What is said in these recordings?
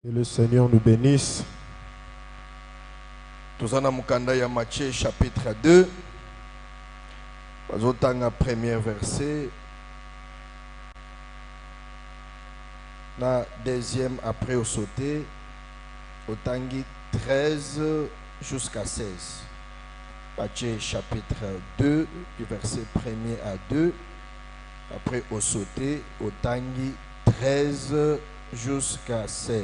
Que le Seigneur nous bénisse. Tozana mukanda ya Matthieu chapitre 2. Bazotanga premier verset. Na deuxième après au sauté. Otangi 13 jusqu'à 16. Matthieu chapitre 2 du verset 1er à 2. Après au sauté. Otangi 13 jusqu'à 16.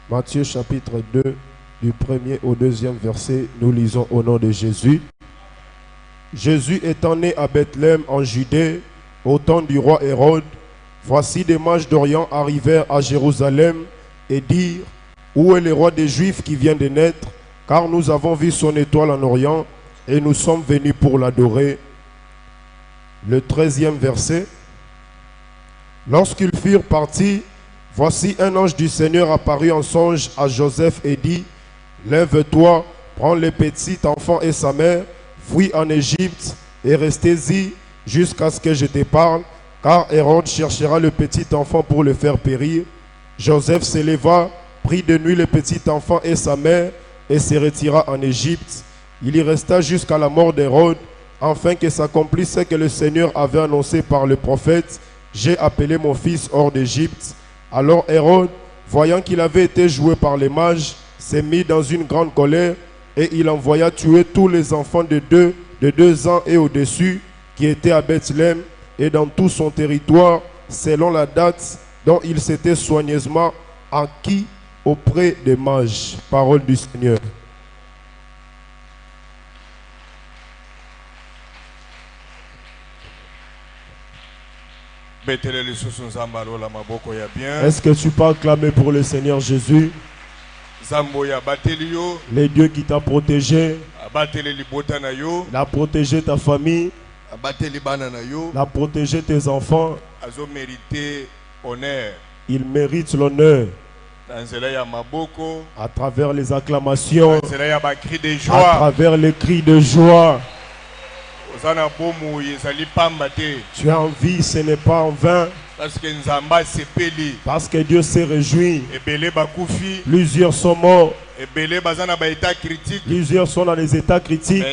Matthieu chapitre 2, du 1er au 2e verset, nous lisons au nom de Jésus. Jésus étant né à Bethléem en Judée, au temps du roi Hérode, voici des mages d'Orient arrivèrent à Jérusalem et dirent: où est le roi des Juifs qui vient de naître? Car nous avons vu son étoile en Orient et nous sommes venus pour l'adorer. Le 13e verset. Lorsqu'ils furent partis, voici un ange du Seigneur apparut en songe à Joseph et dit: lève-toi, prends le petit enfant et sa mère, fuis en Égypte et restez-y jusqu'à ce que je te parle, car Hérode cherchera le petit enfant pour le faire périr. Joseph se leva, prit de nuit le petit enfant et sa mère et se retira en Égypte. Il y resta jusqu'à la mort d'Hérode, afin que s'accomplisse ce que le Seigneur avait annoncé par le prophète: j'ai appelé mon fils hors d'Égypte. Alors Hérode, voyant qu'il avait été joué par les mages, s'est mis dans une grande colère et il envoya tuer tous les enfants de 2 ans et au-dessus qui étaient à Bethléem et dans tout son territoire, selon la date dont il s'était soigneusement acquis auprès des mages. Parole du Seigneur. Est-ce que tu peux acclamer pour le Seigneur Jésus? Les dieux qui t'ont protégé, il a protégé ta famille, il a protégé tes enfants. Il mérite l'honneur à travers les acclamations, à travers les cris de joie. Tu as envie, ce n'est pas en vain. Parce que Dieu s'est réjoui. Plusieurs sont morts. Plusieurs sont dans les états critiques.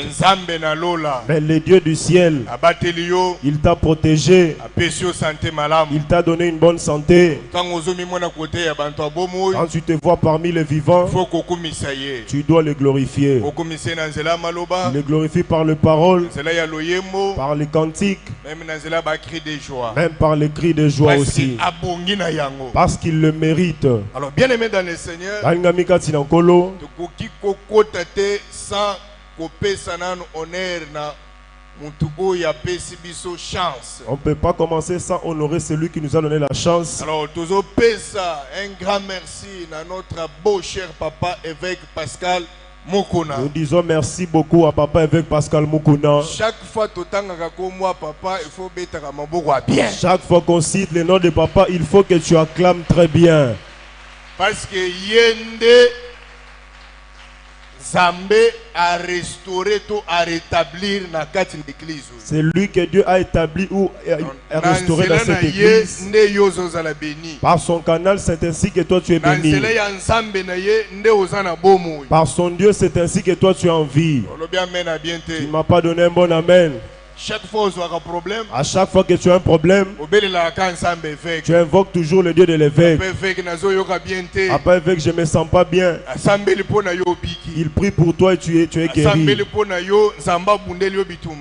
Mais le Dieu du ciel, il t'a protégé. Il t'a donné une bonne santé. Quand tu te vois parmi les vivants, tu dois le glorifier. Le glorifie par les paroles, par les cantiques, même par les cris de joie aussi. Parce qu'il le mérite. Alors, bien aimé dans le Seigneur, sans on ne peut pas commencer sans honorer celui qui nous a donné la chance. Alors, un grand merci à notre beau cher papa évêque Pascal Mukuna. Nous disons merci beaucoup à papa évêque Pascal Mukuna. Chaque fois que papa, il faut mettre bien. Chaque fois qu'on cite le nom de papa, il faut que tu acclames très bien. Parce que Yende Zambé a restauré tout, a rétablir na kati l'église. C'est lui que Dieu a établi ou a restauré dans cette église. Par son canal, c'est ainsi que toi tu es béni. Par son Dieu, c'est ainsi que toi tu es en vie. Tu ne m'as pas donné un bon amen. Chaque fois que tu as un problème, à chaque fois que tu as un problème, tu invoques toujours le Dieu de l'évêque. Après évêque, je ne me sens pas bien. Il prie pour toi et tu es guéri.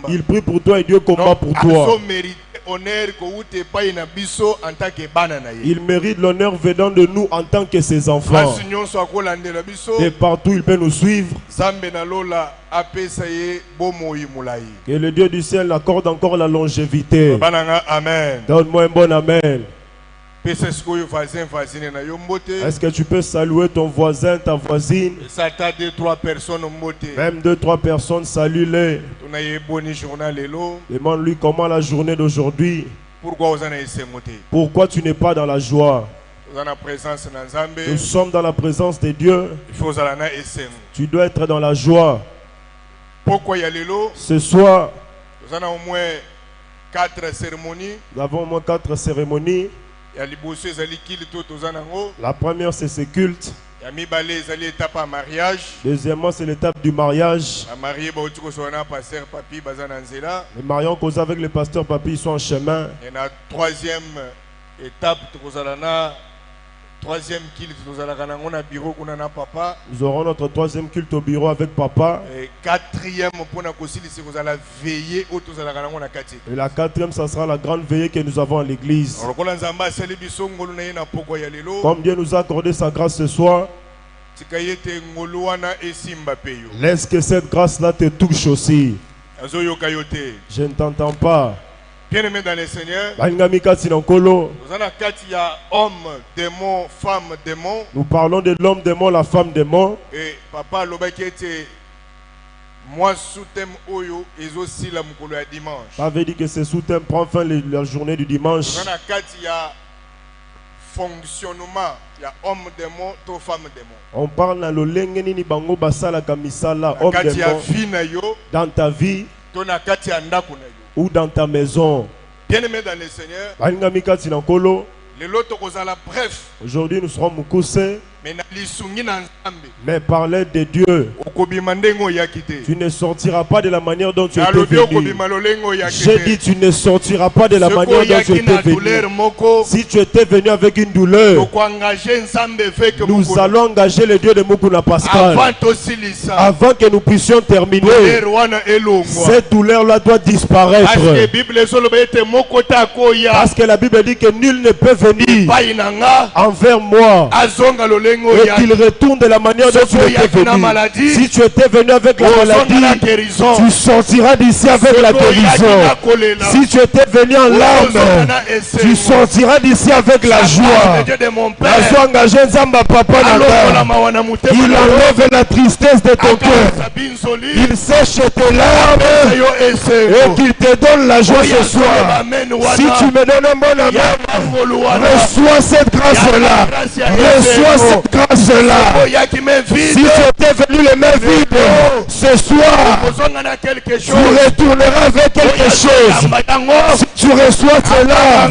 Il prie pour toi et Dieu combat pour toi. Il mérite l'honneur venant de nous en tant que ses enfants. Et partout il peut nous suivre. Que le Dieu du ciel accorde encore la longévité. Amen. Donne-moi un bon amen. Est-ce que tu peux saluer ton voisin, ta voisine? Même 2-3 personnes, salue-les. Demande-lui comment la journée d'aujourd'hui. Pourquoi tu n'es pas dans la joie? Nous sommes dans la présence de Dieu. Tu dois être dans la joie. Ce soir, nous avons au moins 4 cérémonies. Nous avons au moins 4 cérémonies. ya liboso ezali kilito tozanango. La première, c'est ce culte. Ya mibale ezali étape à mariage. Deuxièmement, c'est l'étape du mariage. A marié ba otiko sona pasteur papi bazana nzela. Les mariants causent avec le pasteur Papi, ils sont en chemin. Et la troisième étape tokozalana troisième culte tozalaka nango na bureau kuna na papa. Nous aurons notre troisième culte au bureau avec papa. Et quatrième pona kosilisi kozala veiller au tozalaka nango na kati. Et la quatrième, ça sera la grande veillée que nous avons à l'église. Lokola nzamba sali biso ngolu na ye na poko ya lelo. Comme Dieu nous a accordé sa grâce ce soir, Tikayete ngolu wana esimba peyo. laisse que cette grâce-là te touche aussi. Azoyoka yote. Je ne t'entends pas. Bien-aimé dans le Seigneur, Balingamika Sinankolo, nous avons quatre, il y a homme, démon, femme, démon. nous parlons de l'homme démon, la femme démon. Et papa Lobaki était moi sous thème Oyo et aussi la mukolo ya dimanche. Ça veut dire que ce sous-thème prend fin la journée du dimanche. Nous avons quatre, il y a fonctionnement, il y a homme démon, to femme démon. On parle dans le lengeni ni bango basala kamisala, homme Quatre, il y a démon, vie na yo, dans ta vie to na quatre, il y a ndako na yo. ou dans ta maison. Bien-aimé dans le Seigneur, Balingamika Sinankolo, le loto kozala bref, aujourd'hui nous serons Mukuse, mais na lisungi na nzambe. mais parler de Dieu. Okobima ndengo yakite. Tu ne sortiras pas de la manière dont tu étais Alobi venu. okobima lolengo J'ai yakite. dit tu ne sortiras pas de la Soko manière dont tu yaki étais na douleur venu. moko. Si tu étais venu avec une douleur, Toko engager nzambe fait que nous allons engager le Dieu de Mukuna Pascal. avant tosilisa. Avant que nous puissions terminer. Douleur wana elongwa. Cette douleur-là doit Parce que disparaître. Bible ezoloba ete moko ta koya. Parce que la Bible dit que nul ne peut venir Pai nanga envers moi azonga lolengo et ya. qu'il retourne de la manière dont tu étais venu. Si tu étais venu avec la maladie, tu sortiras d'ici avec la guérison. Si tu étais venu en larmes, tu sortiras d'ici avec la joie. Nazo engagé Nzamba Papa Nanga. Il enlève la tristesse de ton cœur. Il sèche tes larmes et qu'il te donne la joie ce soir. Si tu me donnes un bon amen, reçois cette grâce-là. Reçois cette grâce-là. Si tu étais venu les mains vides ce soir, tu retourneras avec quelque chose. Si tu reçois cela,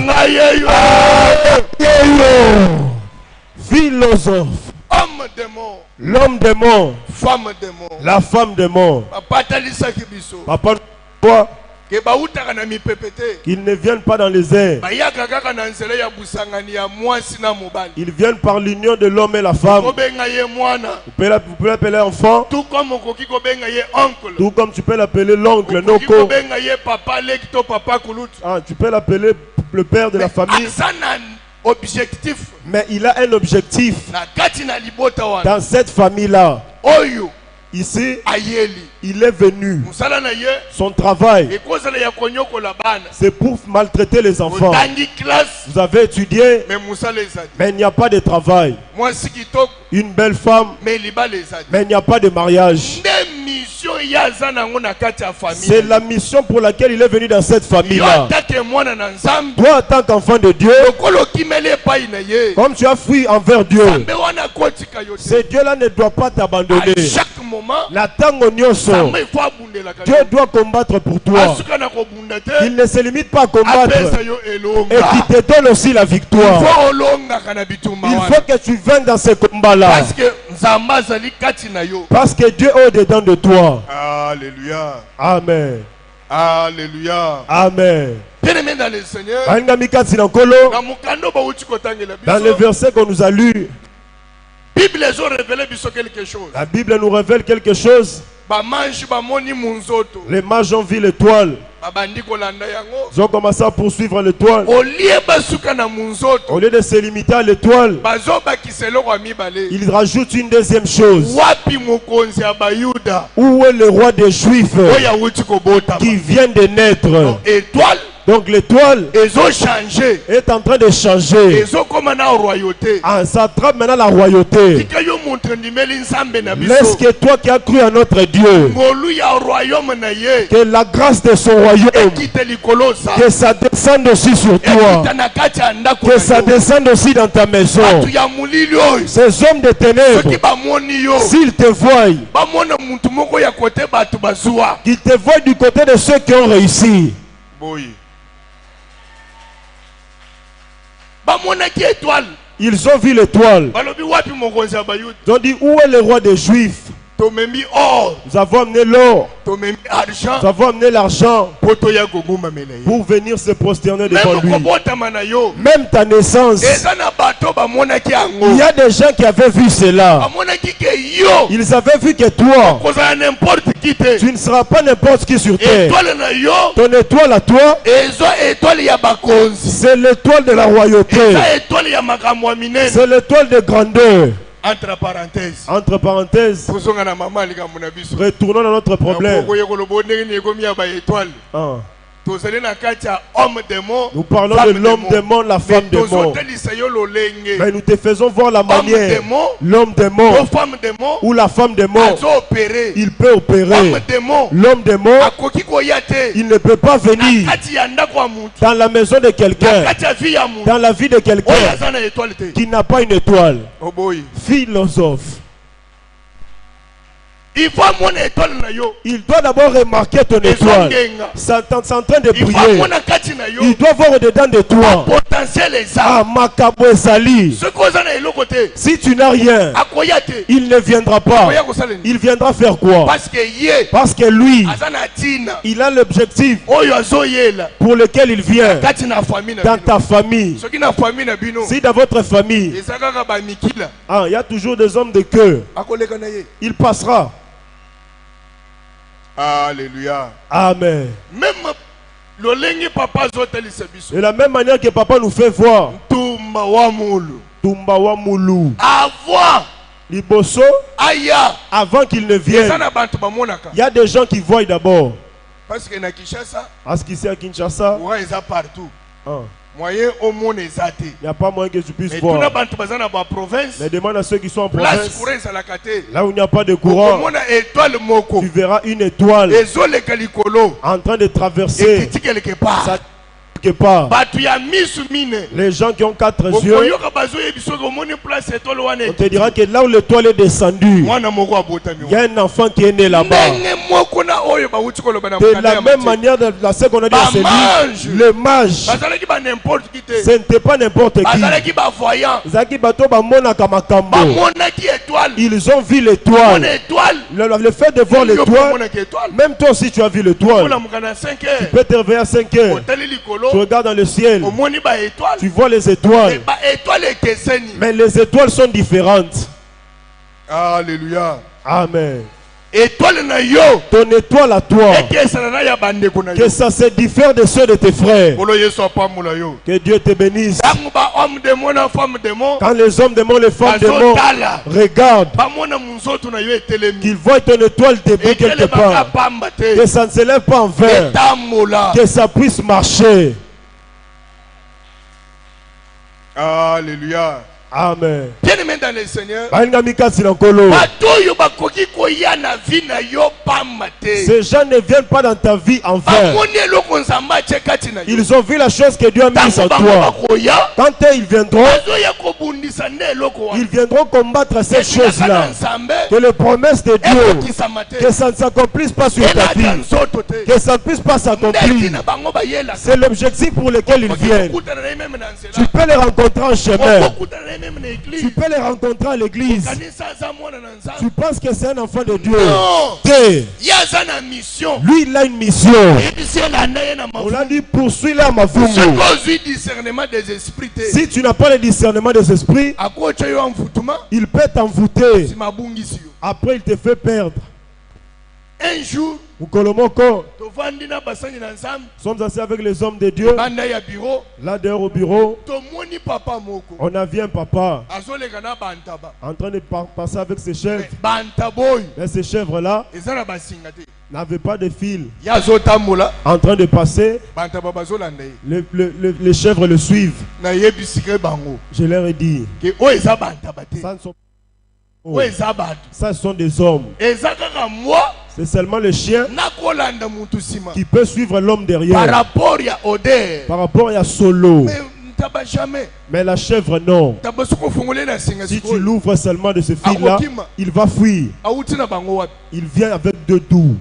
philosophe, Homme démon, l'homme démon, femme démon. la femme démon. Papa talisaki biso. Papa, toi, Ke bautaka na mipepete. qu'ils ne viennent pas dans les airs. Bayaka kaka na nzela ya busangani ya mwasi na mobali. Ils viennent par l'union de l'homme et la femme. Kobenga ye mwana. Vous pouvez l'appeler enfant, Tout comme okoki kobenga ye oncle. tout comme tu peux l'appeler l'oncle, Okoki Noko. kobenga ye papa leki to papa kulut. Ah, tu peux l'appeler le père de la famille. Asana objectif Mais il a un objectif na kati na libota wana. dans cette famille-là. Oyo Ici, ayeli. il est venu. Musala na ye Son travail, ekozala ya konyokola bana. c'est pour maltraiter les enfants. Otangi classe Vous avez étudié, mais musala ezali. mais il n'y a pas de travail. Mwasi kitoko Une belle femme, mais libala ezali. mais il n'y a pas de mariage. Nde mission yaza nango na kati ya famille. C'est la mission pour laquelle il est venu dans cette Yo famille-là. atake mwana na nzambe. Toi, en tant qu'enfant de Dieu, Lokolo kimele pai na ye. comme tu as fui envers Dieu, Nzambe wana kotika yo te. ce Dieu-là ne doit pas À t'abandonner. chaque moment, La tango nyonso, Nzambe il faut abundela ka Dieu doit combattre pour toi. asuka na kobunda te. Il ne se limite pas à combattre Apesa yo et elonga. qui te donne aussi la victoire. Faut olonga kana bitumba Il wana. faut que tu viennes dans ce combat-là. Parce que Nzambe azali kati na yo. Parce que Dieu est au-dedans de toi. Alléluia. Amen. Alléluia. Amen. Bien-aimé dans le Seigneur, Balinga mikati na nkolo, na mukando ba uti kotangela dans le biso. verset qu'on nous a lu, Bible ezo révélé biso quelque chose. la Bible nous révèle quelque chose. Ba manji ba moni munzoto. Les mages ont vu l'étoile. Ba bandi kolanda yango. Ils ont commencé à poursuivre l'étoile. Olie basuka na munzoto. Au lieu de se limiter à l'étoile, Bazo bakisa eloko ya mibale. ils rajoutent une deuxième chose. Wapi mokonzi ya bayuda Où est le roi des Juifs oyo awuti kobota qui vient de naître? étoile Donc l'étoile ezochange est en train de changer. ezokoma na royauté. Ah, ça attrape maintenant la royauté. Tika yo moto ndimeli nzambe na Laisse biso que toi qui as cru à notre Dieu, ngolu ya royaume na ye que la grâce de son royaume, ekite likolo sa que ça descende aussi sur toi, ekita na kati ya ndako que na ça yo. descende aussi dans ta maison. Batu ya mulili oyo Ces hommes de soki ténèbres, bamoni yo s'ils te voient, bamona mutu moko ya kote bato bazwa qu'ils te voient du côté de ceux qui ont réussi. boyi bamonaki étoile. Ils ont vu l'étoile. Balobi wapi mokonzi ya bayuda. Ils ont dit, où est le roi des Juifs? Tomemi or. Nous avons amené l'or. Tomemi argent. Nous avons amené l'argent Poto ya goguma mele. pour venir se prosterner devant lui. Même kobota manayo. Même ta naissance. Ezana bato bamonaki ango. Il y a des gens qui avaient vu cela. Bamonaki ke yo. Ils avaient vu que toi, Kozala n'importe qui te. tu ne seras pas n'importe qui sur terre. Étoile na yo. Ton étoile à toi, Ezo étoile ya bakonzi. c'est l'étoile de la royauté. Eza étoile ya makambo ya minene. C'est l'étoile de grandeur. Entre parenthèses. Entre parenthèses, Kozonga na mama likambo na biso. retournons à notre problème. Koye kolobo ndenge ni ekomi ya ba étoile. Ah. Tozali na kati ya homme démon. Nous parlons de l'homme démon, la femme démon. Tozotelisa yo lolenge. Mais nous te faisons voir la manière. démon. L'homme démon O femme démon. ou la femme démon, Azo opérer. il peut opérer. Homme démon. L'homme démon, Akoki koya te. il ne peut pas venir Kati ya ndako ya mutu. dans la maison de quelqu'un, Kati ya vie ya mutu. dans la vie de quelqu'un Oyo aza na étoile te. qui n'a pas une étoile. Oboyi. Philosophe. Il faut mon étoile na yo. Il doit d'abord remarquer ton étoile. C'est en train de Il faut briller. mon kati na yo. Il doit voir au-dedans de toi. Potentiel eza. Ah, Makabo et Sali. Ce qu'on a na eloko te. Si tu n'as rien, Akoya te. il ne viendra pas. Akoya kosala ni. Il viendra faire quoi? Parce que ye. Parce que lui, Aza na tina. il a l'objectif Oyo azo yela. pour lequel il vient Kati na famille na dans bino. ta famille. Soki na famille na bino. Si dans votre famille, Eza kaka ba mikila. il y a toujours des hommes de cœur, Akoleka na ye. il passera. Alléluia. Amen. Même lolenge papa zotelisa biso. De la même manière que papa nous fait voir, Tumba wa mulu. Tumbawa Moulou, Avant. Liboso, Aya. avant qu'il ne Eza vienne, na bantu bamonaka. il y a des gens qui voient d'abord. Parce que na Kinshasa, Parce qu'ici à Kinshasa, courant eza partout. hein, Moyen au monde eza te. il n'y a pas moyen que tu puisses Mais tuna voir. bantu baza na ba province. Mais demande à ceux qui sont en Place province, courant ezalaka te. là où il n'y a pas de courant, Okomona étoile moko. tu verras une étoile Ezoleka likolo. en train de traverser Ekiti quelque part. ça quelque part. Batu ya misu mine. Les gens qui ont 4 yeux, Okoyoka bazo yebiso ko moni place étoile wana. on te dira que là où l'étoile est descendue, Mwana moko abotami. il y a un enfant qui est né là-bas. Ndenge moko na oyo ba wuti koloba na De mukanda la ya même Matthieu. manière, de la ce qu'on a dit à Mage. celui, le mage, Bazalaki ba n'importe qui te. ce n'était pas n'importe qui. Bazalaki ba voyant. Zaki bato bamonaka makambo. Bamonaki étoile. Ils ont vu Mon l'étoile. étoile. Le fait de voir l'étoile, Monaki étoile. même toi aussi tu as vu l'étoile. Ola mukana 5 Tu heures. peux te réveiller à 5 heures. Otali Tu likolo. regardes dans le ciel. Omoni ba étoile. Tu vois les Et étoiles. ba étoile ekeseni. Mais les étoiles sont différentes. Alléluia. Amen. Étoile na yo. Ton étoile à toi, Ekesana na ya bandeko na yo. que ça se diffère de ceux de tes frères. Olo yeso apamula yo. Que Dieu te bénisse. Tangu ba homme démon na femme démon. Quand les hommes démons, les femmes démons Bazotala. regardent, Bamona munzoto na yo etelemi. qu'ils voient ton étoile debout quelque part. Pamba te. Que ça ne se lève pas en vain. Etamola. Que ça puisse marcher. Alléluia. Amen. Bien-aimé dans le Seigneur. Balinga kasi na nkolo. Bato yo bakoki koya na vie na yo pamba te. Ces gens ne viennent pas dans ta vie en vain. Bamoni eloko nzamba atie kati na yo. Ils ont vu la chose que Dieu a mise en Tango bango toi. bakoya. Quand ils viendront, Bazoya kobundisa nde eloko wana. ils viendront combattre cette chose-là. Nzambe. Que les promesses de Dieu, Ekokisama te. que ça ne s'accomplisse pas sur ta Elata vie. nzoto te. Que ça ne puisse pas Ndeti s'accomplir. na bango bayela. C'est l'objectif pour lequel ils viennent. Okokutana na ye même na nzela. Tu peux les rencontrer en chemin. Okokutana na ye même na Tu église. peux les rencontrer à l'église. Kanisa aza mwana na nzambe. Tu penses que c'est un enfant de Dieu. Non. Té. Ye aza na mission. Lui, il a une mission. Ebisi elanda ye na On l'a mafumu. dit, poursuis la Soki mafumu. ozwi discernement des esprits te. Si tu n'as pas le discernement des esprits, Akocha yo envoûtement. il peut t'envoûter. Si mabungisi yo. Après, il te fait perdre. Un jour, Mukolomoko, tovandi na basangi na nzambe. nous sommes assis avec les hommes de Dieu. Banda ya bureau. Là dehors au bureau, Tomoni papa moko. on a vu un papa Azoleka na bantaba. en train de passer avec ses chèvres. Bantaboy. Mais ces chèvres-là Eza na basinga te. n'avaient pas de fil. Ya zotambola. En train de passer, Bantaba bazolanda ye. les chèvres le suivent. Na yebisike bango. Je leur ai dit, Ke o eza bantaba te. ça ne sont, O eza bato. ça sont des hommes. Eza kaka moi. C'est seulement le chien Nakolanda mutu sima. qui peut suivre l'homme Par derrière. rapport ya odeur. Par rapport à Solo. Mais ntaba jamais. Mais la chèvre, non. Taba soko fungole na singa Si tu sikoyo. l'ouvres seulement de ce fil-là, Akokima. il va fuir. Awuti na bango wapi. Il vient avec deux doux.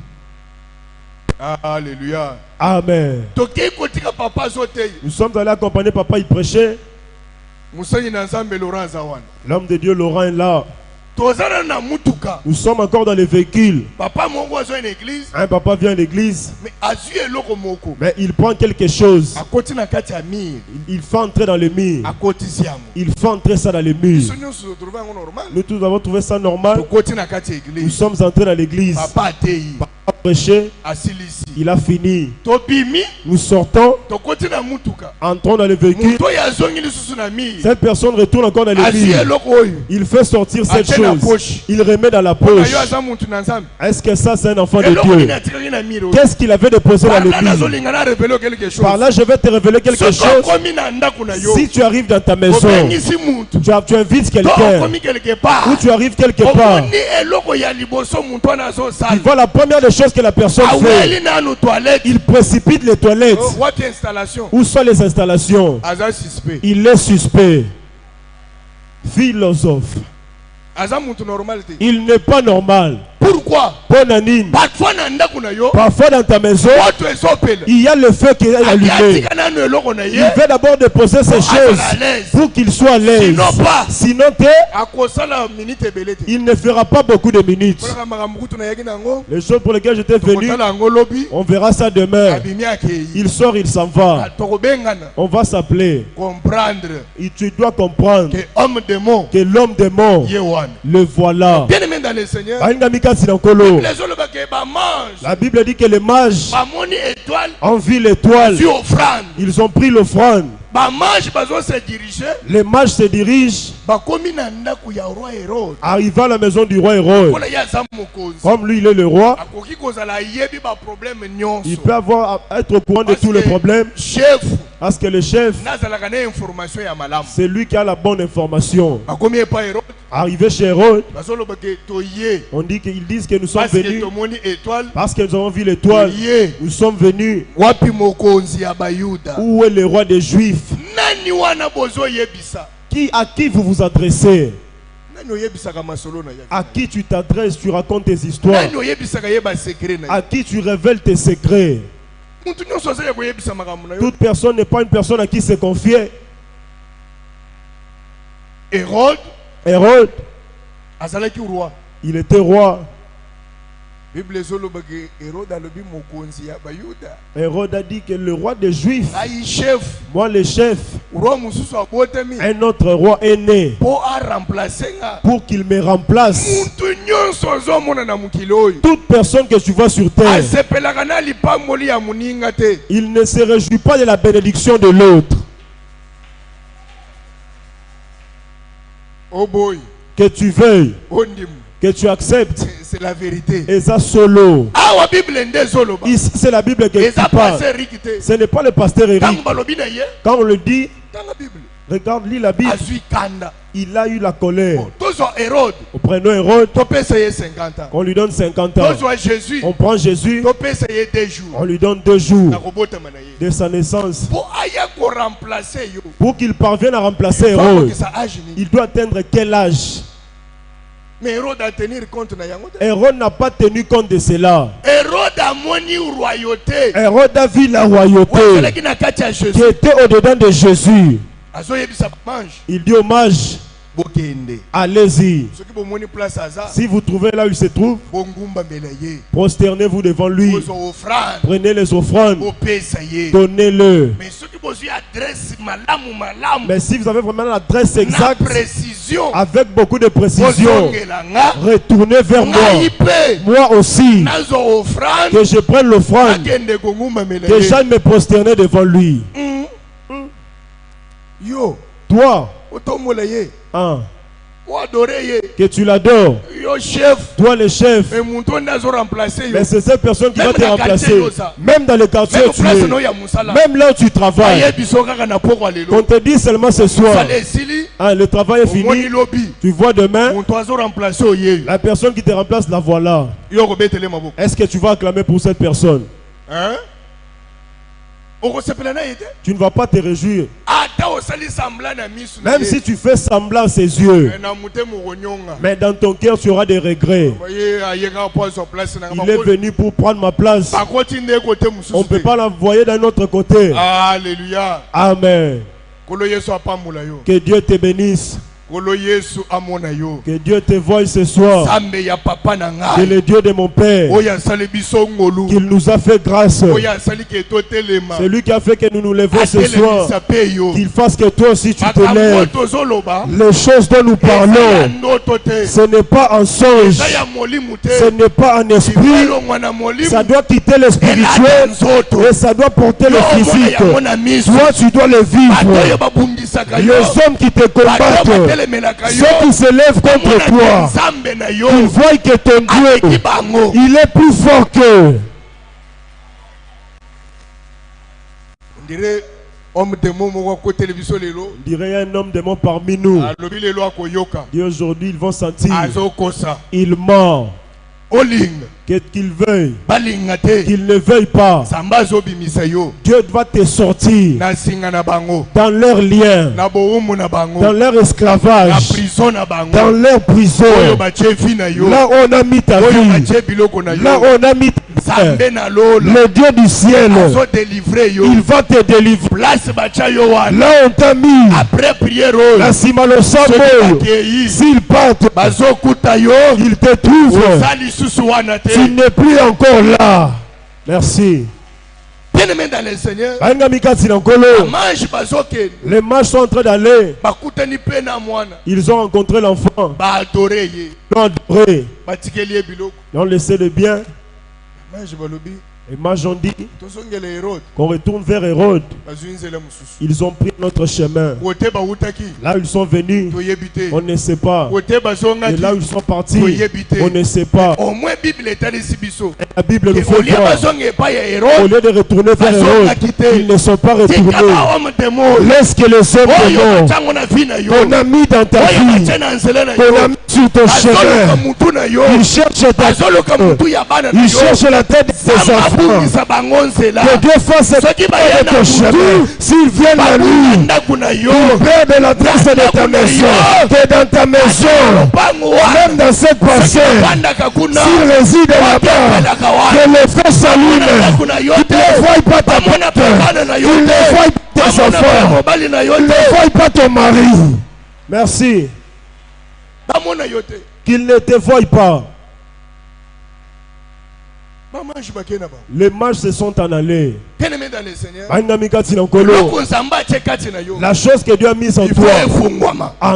Alléluia. Amen. Toke kotika papa zote. Nous sommes allés accompagner papa, il prêchait. L'homme de Dieu Laurent est là. tozana na mutuka. Nous sommes encore dans les véhicules. Papa mongo azo une église. Un papa vient à l'église. Mais azu eloko moko. Mais il prend quelque chose. Akoti na kati ya mur. Il fait entrer dans les murs. Akoti siamo. Il fait entrer ça dans les murs. Nous tous avons trouvé ça normal. Tokoti na kati ya église. Nous sommes entrés dans l'église. Papa atei. Papa prêché. Asilisi. Il a fini. Tobimi. Nous sortons. Tokoti na mutuka. Entrons dans le véhicule. Muto ya zongi lisusu na mur. Cette personne retourne encore dans l'église. Il fait sortir cette chose. Il remet dans la poche. Est-ce que ça c'est un enfant de Dieu? Qu'est-ce qu'il avait déposé dans l'église? Par là je vais te révéler quelque chose. Si tu arrives dans ta maison, tu invites quelqu'un, ou tu arrives quelque part, il voit la première des choses que la personne fait. Il précipite les toilettes. Où sont les installations? Il est suspect. Philosophe. Il n'est pas normal. Pourquoi? Parfois dans ta maison, il y a le feu qui est allumé. Il veut d'abord déposer ces choses pour qu'il soit à l'aise. Sinon, il ne fera pas beaucoup de minutes. Les choses pour lesquelles j'étais venu, on verra ça demain. Il sort, il s'en va. On va s'appeler. Et tu dois comprendre que l'homme démon, le voilà. Bien aimé dans le Seigneur, la Bible dit que les mages ont vu l'étoile. Ils ont pris l'offrande. Les mages se dirigent. Arrivant à la maison du roi Hérode. Comme lui il est le roi, il peut être au courant de tous les problèmes. Parce que le chef, c'est lui qui a la bonne information. Arrivé chez Hérode, on dit qu'ils disent que nous sommes venus parce que nous avons vu l'étoile. Nous sommes venus. Où est le roi des Juifs? À qui vous vous adressez? À qui tu t'adresses? Tu racontes tes histoires. À qui tu révèles tes secrets? Toute personne n'est pas une personne à qui se confier. Hérode, il était roi. Hérode a dit que le roi des Juifs, moi le chef, un autre roi est né pour qu'il me remplace. Toute personne que tu vois sur terre, il ne se réjouit pas de la bénédiction de l'autre. Que tu veuilles, que tu acceptes, c'est la vérité. Et ça solo. C'est la Bible qui parle. Ce n'est pas le pasteur Eric. Quand on le dit, regarde, lis la Bible. Il a eu la colère. Prenons Hérode. On lui donne 50 ans. On prend Jésus. On lui donne 2 jours de sa naissance. Pour qu'il parvienne à remplacer Hérode, il doit atteindre quel âge? Mais Hérode n'a pas tenu compte de cela. Hérode a vu la royauté qui était au-dedans de Jésus. Il dit aux mages, allez-y. Si vous trouvez là où il se trouve, prosternez-vous devant lui. Prenez les offrandes, donnez-le. Mais si vous avez vraiment l'adresse exacte, avec beaucoup de précision, retournez vers moi. Moi aussi, que je prenne l'offrande, que j'aille me prosterner devant lui. Toi, que tu l'adores, toi le chef, mais c'est cette personne qui va te remplacer. Même dans le quartier où tu es, même là où tu travailles. On te dit seulement ce soir, le travail est fini. Tu vois demain, la personne qui te remplace, la voilà. Est-ce que tu vas acclamer pour cette personne? Tu ne vas pas te réjouir. Même si tu fais semblant à ses yeux. Mais dans ton cœur tu auras des regrets. Il est venu pour prendre ma place. On ne peut pas l'envoyer d'un autre côté. Alléluia. Amen. Que Dieu te bénisse. Que Dieu te voie ce soir. Que le Dieu de mon Père, qu'il nous a fait grâce, c'est lui qui a fait que nous nous levons ce soir, qu'il fasse que toi aussi tu te lèves. Les choses dont nous parlons, ce n'est pas un songe, ce n'est pas un esprit, ça doit quitter le spirituel et ça doit porter le physique. Toi tu dois le vivre. Les hommes qui te combattent, ceux qui se lèvent contre toi, ils voient que ton Dieu, il est plus fort qu'eux. On dirait un homme démon parmi nous. Et aujourd'hui ils vont sentir, il ment. Qu'il veuille, qu'il ne veuille pas, Dieu va te sortir dans leur lien, dans leur esclavage, dans leur prison. Là où on a mis ta vie, là où on a mis ta vie, le Dieu du ciel, il va te délivrer. Là où on t'a mis la Simalosambo, s'ils partent, ils te trouvent. Tu n'es plus encore là. Merci. Bien-aimés dans le Seigneur, les mages sont en train d'aller. Ils ont rencontré l'enfant. Ils l'ont adoré. Ils ont laissé le bien. Les mages ont dit qu'on retourne vers Hérode. Ils ont pris notre chemin. Là où ils sont venus, on ne sait pas. Et là où ils sont partis, on ne sait pas. Et la Bible nous fait voir. Au lieu de retourner vers Hérode, ils ne sont pas retournés. Laisse que les hommes qu'on a mis dans ta vie, qu'on a mis sur ton chemin, ils cherchent ta tête. Ils cherchent la tête de tes enfants. Que Dieu fasse de ton chemin. S'ils viennent à lui, ils perdent la trace de ta maison. Que dans ta maison, même dans cette parcelle, s'ils résident là-bas, que le feu s'allume. Qu'ils ne voient pas ta porte. Qu'ils ne voient pas tes enfants. Qu'ils ne voient pas ton mari. Merci. Qu'ils ne te voient pas. Les mages se sont en allés. La chose que Dieu a mise en toi,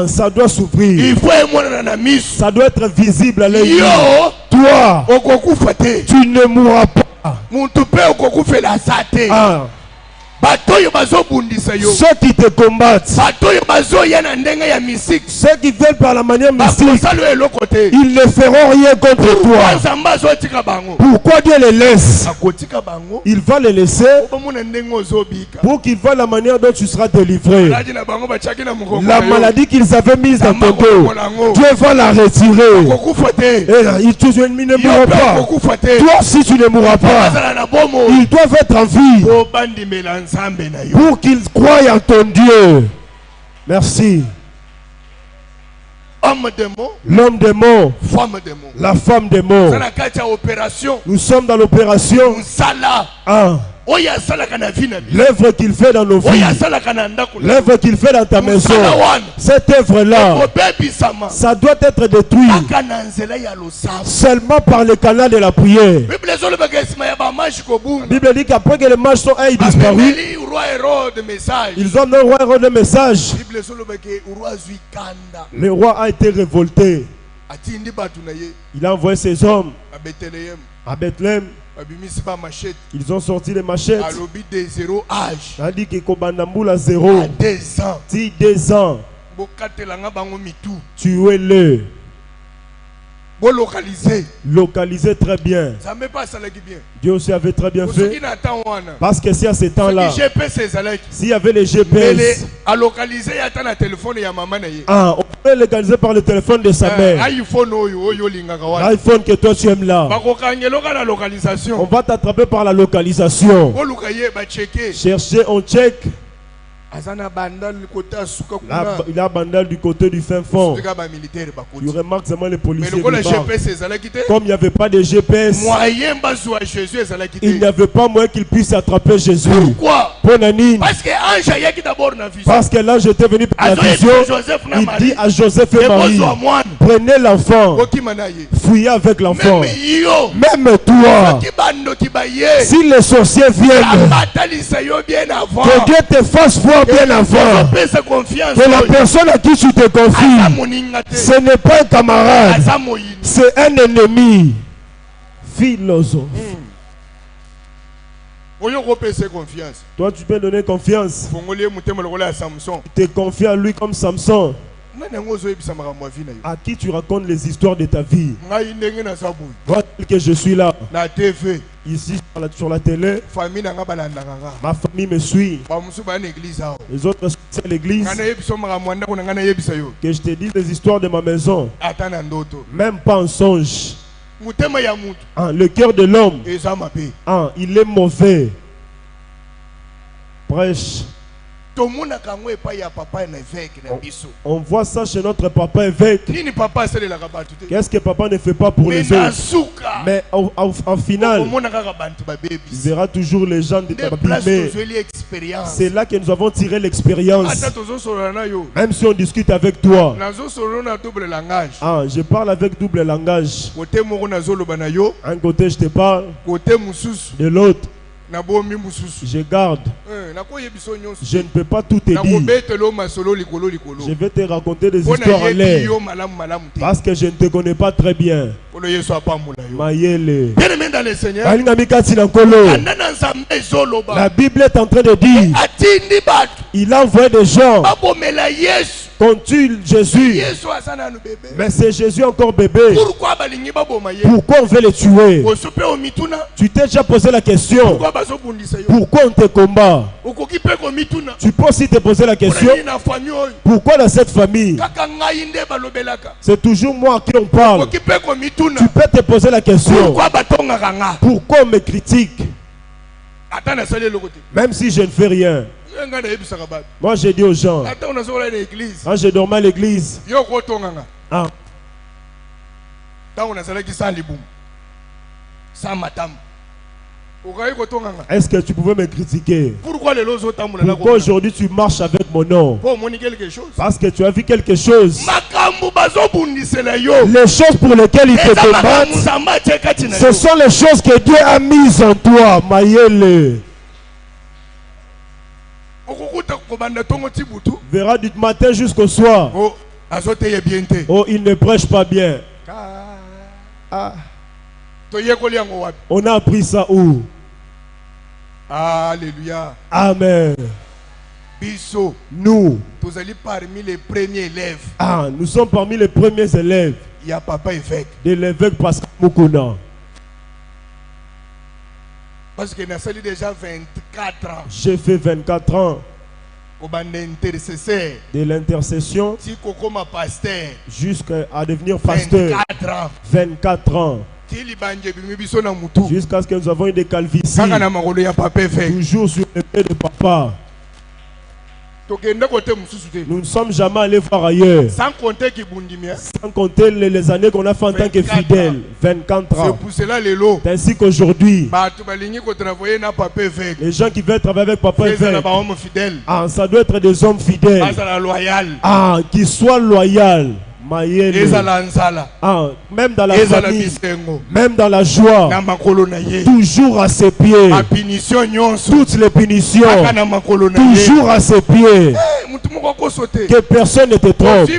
ça doit s'ouvrir. Ça doit être visible à l'œil. Toi, tu ne mourras pas. Ceux qui te combattent, ceux qui veulent par la manière mystique, ils ne feront rien contre toi. Pourquoi Dieu les laisse? Il va les laisser pour qu'ils voient la manière dont tu seras délivré. La maladie qu'ils avaient mise dans ton dos, Dieu va la retirer. Et tu ne mourras pas. Toi aussi tu ne mourras pas. Ils doivent être en vie pour qu'ils croient en ton Dieu. Merci. L'homme démon, la femme démon. Nous sommes dans l'opération. L'œuvre qu'il fait dans nos vies, l'œuvre qu'il fait dans ta maison, cette œuvre-là, ça doit être détruit seulement par le canal de la prière. La Bible dit qu'après que les mages sont disparus, ils ont donné au roi Hérode un message. Le roi a été révolté. Il a envoyé ses hommes à Bethléem. Ils ont sorti les machettes. Il a dit que Kobandamboula à 0. Si 2 ans, tuez-le. Localiser très bien. Dieu aussi avait très bien fait. Parce que si à ce temps-là, s'il y avait les GPS, on peut localiser par le téléphone de sa mère. L'iPhone que toi tu aimes là. On va t'attraper par la localisation. Chercher, on check. Il a bandal du côté du fin fond. Tu remarques seulement les policiers. Comme il n'y avait pas de GPS, il n'y avait pas moyen qu'il puisse attraper Jésus. Ponanine. Parce que l'ange est d'abord dans la vision. Parce que l'ange était venu pour la vision. Il dit à Joseph et Marie, prenez l'enfant, fouillez avec l'enfant. Même toi, si les sorciers viennent, que Dieu te fasse voir bien avant. Que la personne à qui tu te confies, ce n'est pas un camarade, c'est un ennemi. Philosophe. Toi, tu peux donner confiance. Tu te confies à lui comme Samson. À qui tu racontes les histoires de ta vie. Voilà que je suis là. Ici sur la télé. Ma famille me suit. Les autres sont à l'église. Que je te dise les histoires de ma maison. Même pas en songe. Le cœur de l'homme, il est mauvais. Prêche. On voit ça chez notre papa évêque. Qu'est-ce que papa ne fait pas pour les autres? Mais en finale, il verra toujours les gens abîmés. C'est là que nous avons tiré l'expérience. Même si on discute avec toi, je parle avec double langage. Un côté je te parle, de l'autre je garde. Je ne peux pas tout te dire. Je vais te raconter des histoires en l'air. Parce que je ne te connais pas très bien. Mayele. La Bible est en train de dire, il a envoyé des gens qu'on tue Jésus. Mais c'est Jésus encore bébé. Pourquoi on veut le tuer? Tu t'es déjà posé la question. Pourquoi on te combat? Tu peux aussi te poser la question. Pourquoi dans cette famille? C'est toujours moi à qui on parle. Tu peux te poser la question. Pourquoi on me critique? Même si je ne fais rien. Moi j'ai dit aux gens, quand je dormais à l'église, est-ce que tu pouvais me critiquer? Pourquoi aujourd'hui tu marches avec mon nom? Parce que tu as vu quelque chose. Les choses pour lesquelles il te combattent, ce sont les choses que Dieu a mises en toi. Mayele. Verra du matin jusqu'au soir. Oh, il ne prêche pas bien. On a appris ça où? Alléluia. Amen. Nous, parmi les premiers élèves. Nous sommes parmi les premiers élèves. Il y a papa évêque. De l'évêque Pascal Mukuna. Parce que j'ai déjà 24 ans. J'ai fait 24 ans. De l'intercession jusqu'à devenir pasteur. 24 ans. Jusqu'à ce que nous avons eu des calvities. Toujours sur le pied de papa. Nous ne sommes jamais allés voir ailleurs. Sans compter les années qu'on a fait en tant que fidèles. 24 ans. C'est ainsi qu'aujourd'hui, les gens qui veulent travailler avec papa évêque, ça doit être des hommes fidèles. Qui soient loyaux. Même dans la famille, même dans la joie, toujours à ses pieds. Toutes les punitions, toujours à ses pieds. Que personne ne te trompe.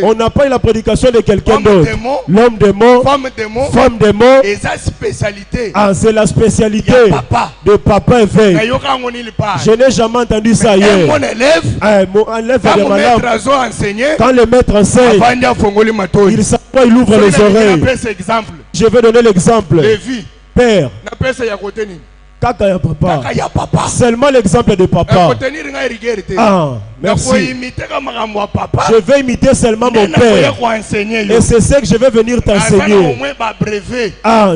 On n'a pas eu la prédication de quelqu'un d'autre. L'homme des mots, femme des mots. C'est la spécialité de papa évêque. Je n'ai jamais entendu ça ailleurs. Quand le maître enseigne, il ouvre les oreilles. Je vais donner l'exemple. Père, Kaka ya papa. Seulement l'exemple de papa. Merci. Je vais imiter seulement mon père. Et c'est ce que je vais venir t'enseigner.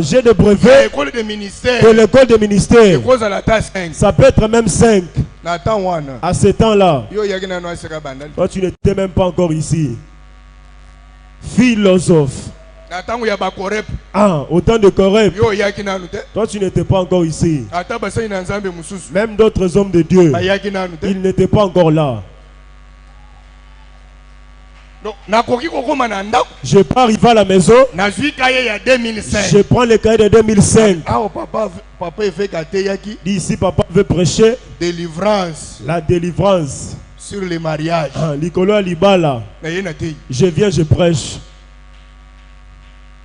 J'ai des brevets de l'école de ministère. Ça peut être même 5. À ce temps-là, toi tu n'étais même pas encore ici. Philosophe. Ah, au temps de Coreb, toi tu n'étais pas encore ici. Même d'autres hommes de Dieu, ils n'étaient pas encore là. Je peux arriver à la maison. Je prends le cahier de 2005. Ici, papa veut prêcher la délivrance sur les mariages. Je viens, je prêche.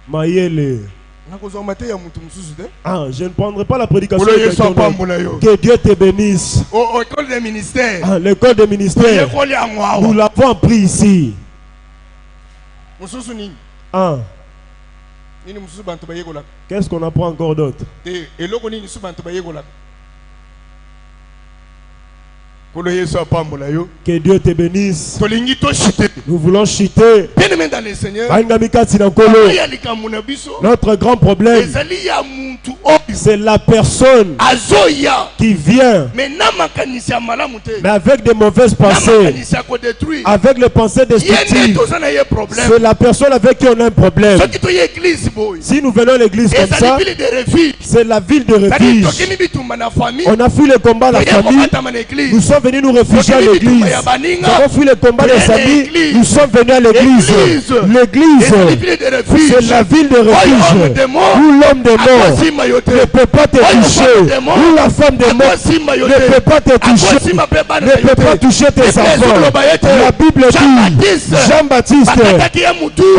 Maïele. Ah, je ne prendrai pas la prédication de quelqu'un d'autre. Que Dieu te bénisse. L'école des ministères, nous l'avons appris ici. Ah. Qu'est-ce qu'on apprend encore d'autre? Que Dieu te bénisse. Nous voulons chuter. Notre grand problème, c'est la personne qui vient, mais avec des mauvaises pensées, avec les pensées destructives. C'est la personne avec qui on a un problème. Si nous venons à l'église comme ça, c'est la ville de refuge. On a fui le combat à la famille. Nous sommes venus nous réfugier à l'église. Nous avons fui le combat des amis. Nous sommes venus à l'église. L'église, c'est la ville de refuge où l'homme des morts ne peut pas te toucher, où la femme des morts ne peut pas te toucher, ne peut pas toucher tes enfants. La Bible dit, Jean-Baptiste,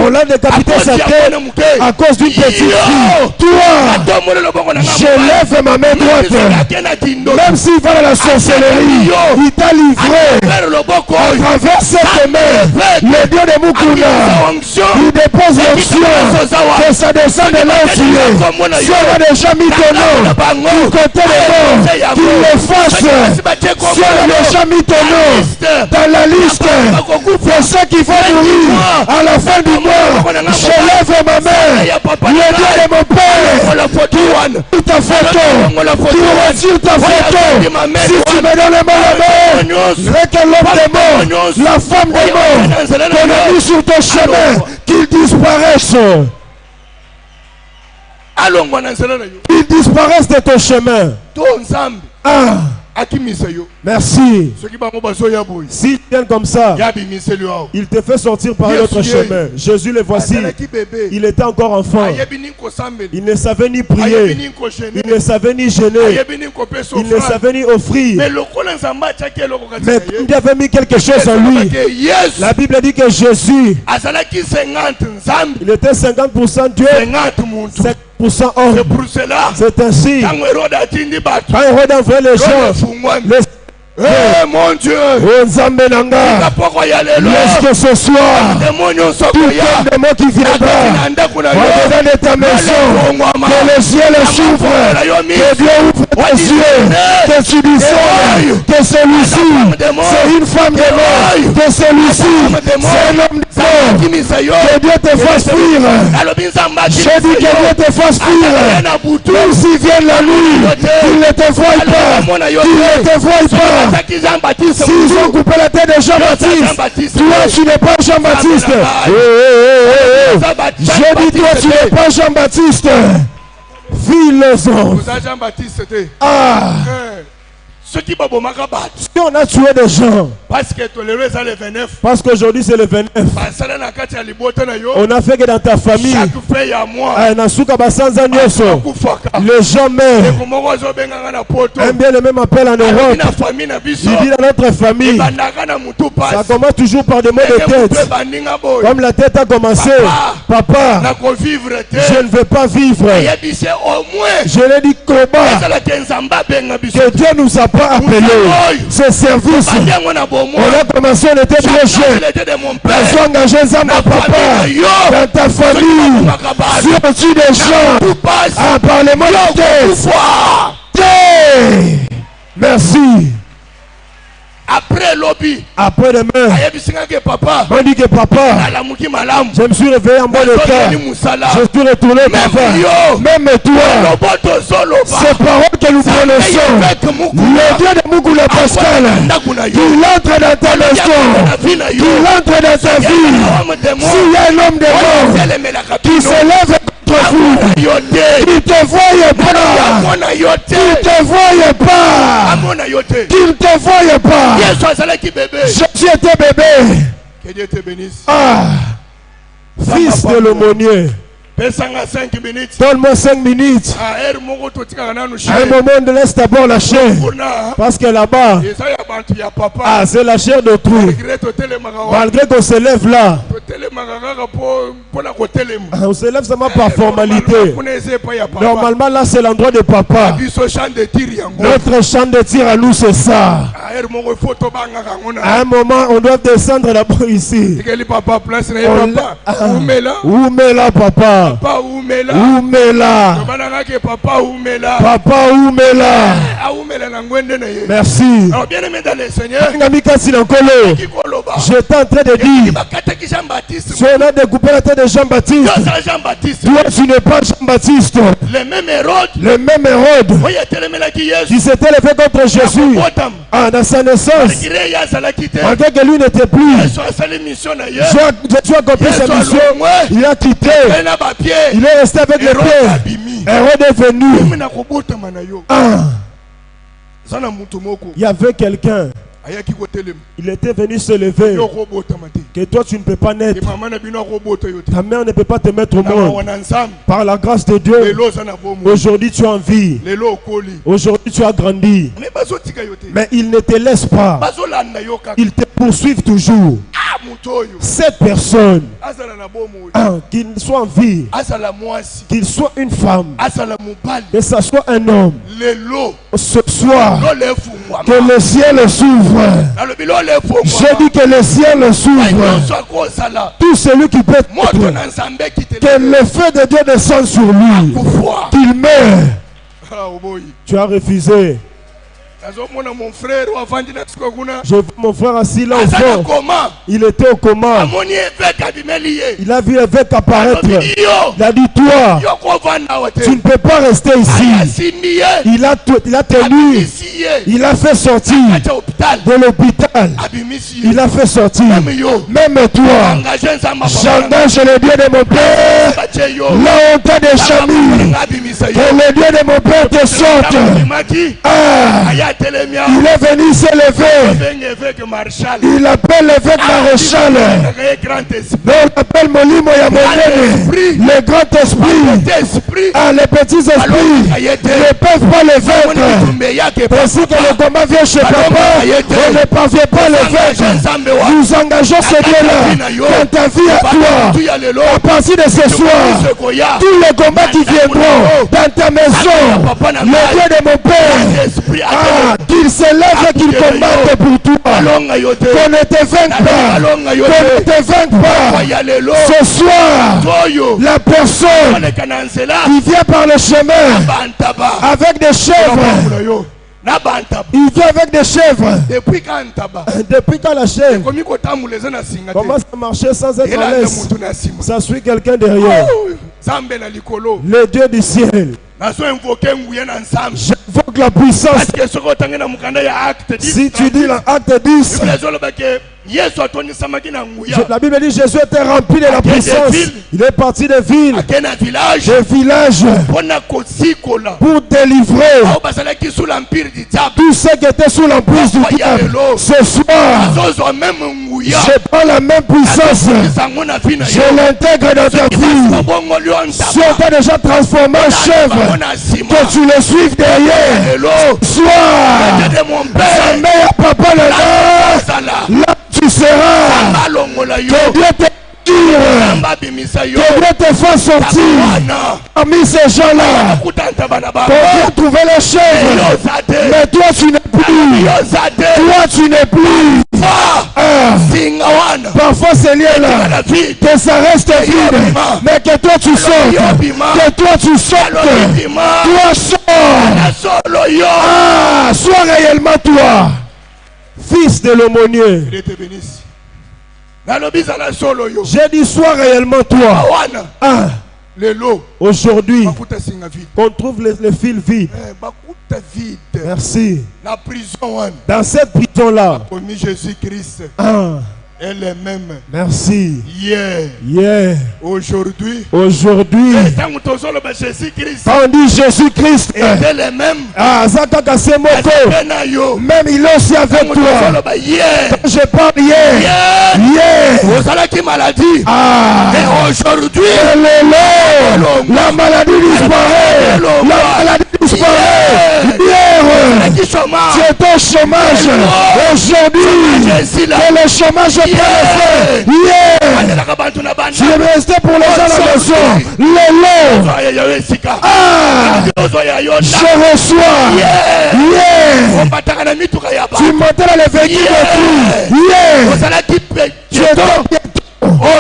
on l'a décapité sa tête à cause d'une petite fille. Toi, je lève ma main droite, même s'il va dans la sorcellerie, il t'a livré à travers cette main. Le Dieu de Mukuna, il dépose l'onction que ça descend de là où tu es. Si on a déjà mis ton nom du côté des morts, qu'il l'efface. Si on a déjà mis ton nom dans la liste de ceux qui vont mourir à la fin du mois, je lève ma main. Le Dieu de mon Père, qui ta photo, qui retire ta photo. Si tu me donnes la main, c'est que l'homme des morts, la femme des morts, qu'on a mis sur ton chemin, qu'ils disparaissent. Qu'ils disparaissent de ton chemin. Ah. Merci. S'ils viennent comme ça, il te fait sortir par l'autre chemin. Jésus le voici. Il était encore enfant. Il ne savait ni prier. Il ne savait ni gêner. Il ne savait ni offrir. Mais il avait mis quelque chose en lui. La Bible dit que Jésus, il était 50% Dieu, 50% homme. C'est ainsi. Quand Hérode envoyait les gens, mon Dieu, laisse que ce soir, tout démon qui viendra au-dedans de ta maison, que le ciel s'ouvre, que Dieu ouvre tes yeux, que tu discernes que celui-ci, c'est une femme de mort, que celui-ci, c'est un homme de mort, que Dieu te fasse fuir. J'ai dit que Dieu te fasse fuir, même s'il vient la nuit, qu'il ne te voie pas, qu'il ne te voie pas. S'ils ont coupé la tête de Jean-Baptiste, toi tu n'es pas Jean-Baptiste. Je dis toi tu n'es pas Jean-Baptiste. Philosophe. Ah. Si on a tué des gens, parce qu'aujourd'hui c'est le 29, on a fait que dans ta famille, les gens meurent. Un bien le même appel en Europe. Il dit dans notre famille, ça commence toujours par des mots de tête. Comme la tête a commencé, papa, je ne veux pas vivre. Je l'ai dit, que Dieu nous a pas appelé ce service. On a commencé, on était bien jeunes. Ils ont engagé Zamba papa dans ta famille. Si on tue des gens, par les mots de tête. Merci. Après lobby, après demain, on dit que papa, je me suis réveillé en bon état. Je suis retourné papa. Même toi, ces paroles que nous prononçons, le Dieu de Mukuna Pascal, qu'il entre dans ta maison, qu'il entre dans ta vie. S'il y a un homme de mort qui se Qu'il te voie pas. Qu'il te voie pas. Qu'il te voie pas. Jésus était bébé. Que Dieu te bénisse. Ah. Fils de l'aumônier. Donne-moi 5 minutes. À un moment, on laisse d'abord la chair. Parce que là-bas, c'est la chair de trou. Malgré qu'on se lève là, on se lève seulement par formalité. Normalement, là, c'est l'endroit de papa. Notre champ de tir à nous, c'est ça. À un moment, on doit descendre d'abord ici. Où met là, papa? Papa, où met là? Papa, où met là? Merci. Alors, bien aimé dans le Seigneur, j'étais en train de dire, si on a découpé la tête de Jean-Baptiste, toi tu n'es pas Jean-Baptiste. le même Hérode qui s'était levé contre Jésus dans sa naissance, malgré que lui n'était plus. Jésus a accompli sa mission, il a quitté, il est resté avec les pieds. Hérode est venu. Il y avait quelqu'un, il était venu se lever, que toi tu ne peux pas naître, ta mère ne peut pas te mettre au monde. Par la grâce de Dieu, aujourd'hui tu as envie, aujourd'hui tu as grandi, mais il ne te laisse pas, il te poursuit toujours. Cette personne, qu'il soit en vie, qu'il soit une femme, que ce soit un homme, ce soir, que le ciel s'ouvre. J'ai dit que le ciel s'ouvre. Tout celui qui peut être, que le feu de Dieu descende sur lui, qu'il meure. Tu as refusé. Je vois mon frère assis là au fond. Il était au coma. Il a vu l'évêque apparaître. Il a dit, toi, tu ne peux pas rester ici. Il a tenu. Il a fait sortir de l'hôpital. Il a fait sortir. Même toi, j'engage le Dieu de mon Père. Là on t'a déchamé. Que le Dieu de mon Père te sorte. Il est venu se lever. Il appelle l'évêque Maréchal. On appelle Molimo Yamonene, le grand esprit. Les petits esprits ne peuvent pas le vaincre. Ainsi que le combat vient chez papa, on ne parvient pas le vaincre. Nous engageons ce Dieu-là dans ta vie à toi. À partir de ce soir, tous les combats qui viendront dans ta maison, le Dieu de mon Père, qu'il se lève et qu'il combatte pour toi. Qu'on ne te vainque pas. Qu'on ne te vainque pas. Ce soir, la personne qui vient par le chemin avec des chèvres, il vient avec des chèvres. Depuis quand la chèvre commence à marcher sans être à l'aise, ça suit quelqu'un derrière. Le Dieu du ciel. J'invoque la puissance. Si tu dis l'acte 10, la Bible dit Jésus était rempli de la puissance. Il est parti de ville, de village, pour délivrer tous ceux qui étaient sous l'emprise du diable. Ce soir, je prends la même puissance, je l'intègre dans ta vie. Si on t'a déjà transformé en chèvre, que tu le suives derrière. Soir, sa mère, papa le là tu seras. Que Dieu te tire, que Dieu te fasse sortir parmi ces gens-là. Pour trouver les chèvres, mais toi tu n'es plus. Toi tu n'es plus. Parfois c'est lié là, que ça reste vide, mais que toi tu sortes, que toi tu sortes, toi sors. Sois réellement toi, fils de l'aumônier. J'ai dit sois réellement toi. Aujourd'hui, on trouve les fils vides. Merci. Dans cette prison-là, Elle est même. Merci. Hier. Yeah. Aujourd'hui. Aujourd'hui. Quand on dit Jésus-Christ. Était les mêmes. Ah, Zakaka Semoko. Même il est aussi avec toi. Quand je parle hier. Yeah. Vous allez qui maladie. Ah. Et aujourd'hui. La maladie disparaît. La maladie disparaît. Hier. Tu étais au chômage. Aujourd'hui. Que le chômage prenne fin. Hier. Tu es resté pour les gens à la maison. Ah. Je reçois. Tu montais dans les véhicules de pluie. Tu es